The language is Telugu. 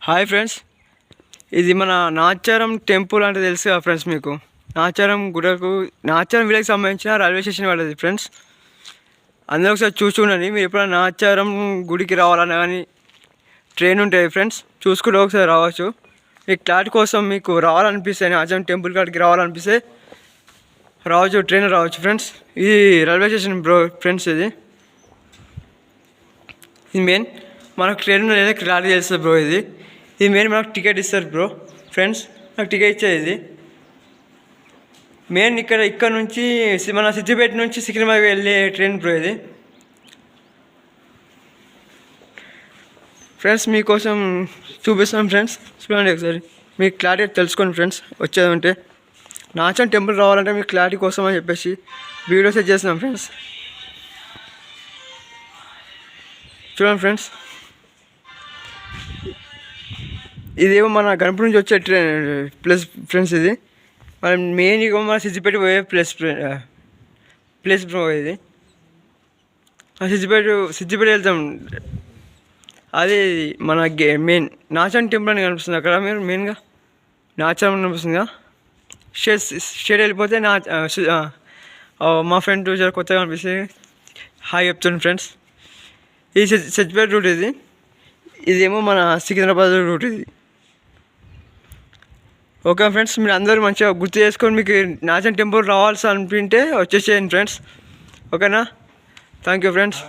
హాయ్ ఫ్రెండ్స్, ఇది మన నాచారం టెంపుల్ అంటే తెలుసు కదా ఫ్రెండ్స్. మీకు నాచారం గుడకు నాచారం విలేజ్కి సంబంధించిన రైల్వే స్టేషన్ పడేది ఫ్రెండ్స్. అందరూ ఒకసారి చూసుకున్నాను. మీరు ఎప్పుడైనా నాచారం గుడికి రావాలన్నా కానీ ట్రైన్ ఉంటుంది ఫ్రెండ్స్, చూసుకుంటే ఒకసారి రావచ్చు. మీ క్లారిటీ కోసం మీకు రావాలనిపిస్తే నాచారం టెంపుల్ కాడికి రావాలనిపిస్తే రావచ్చు, ట్రైన్ రావచ్చు ఫ్రెండ్స్. ఇది రైల్వే స్టేషన్ బ్రో ఫ్రెండ్స్. ఇది మెయిన్ మనకు ట్రైన్ లేదా క్లారిటీ తెలుస్తుంది బ్రో. ఇది మెయిన్ మనకు టికెట్ ఇస్తారు బ్రో ఫ్రెండ్స్. నాకు టికెట్ ఇచ్చేది మెయిన్ ఇక్కడ నుంచి మన సిద్దిపేట నుంచి సికింద్రాబాద్ వెళ్ళే ట్రైన్ బ్రో ఇది ఫ్రెండ్స్. మీకోసం చూపిస్తాం ఫ్రెండ్స్, చూడండి ఒకసారి. మీకు క్లారిటీ తెలుసుకోండి ఫ్రెండ్స్. వచ్చేది ఉంటే నాచారం టెంపుల్ రావాలంటే మీకు క్లారిటీ కోసం అని చెప్పేసి వీడియో సెట్ చేస్తున్నాం ఫ్రెండ్స్. చూడండి ఫ్రెండ్స్, ఇదేమో మన గణపతి నుంచి వచ్చే ప్లేస్ ఫ్రెండ్స్. ఇది మనం మెయిన్ ఇక మన సిద్దిపేట పోయే ప్లేస్ బ్రో. ఇది సిద్దిపేట వెళ్తాం. అది మన మెయిన్ నాచారం టెంపుల్ అని కనిపిస్తుంది అక్కడ. మీరు మెయిన్గా నాచారం కనిపిస్తుందిగా. స్టేట్ వెళ్ళిపోతే మా ఫ్రెండ్ జర కొత్తగా కనిపిస్తుంది. హాయ్ చెప్తాను ఫ్రెండ్స్. ఇది సిద్దిపేట రూట్. ఇదేమో మన సికింద్రాబాద్ రూట్. ఇది ఓకే ఫ్రెండ్స్, మీరు అందరూ మంచిగా గుర్తు చేసుకొని మీకు నాచారం టెంపుల్ రావాల్సి అనిపింటే వచ్చేసేయండి ఫ్రెండ్స్. ఓకేనా? Thank you friends.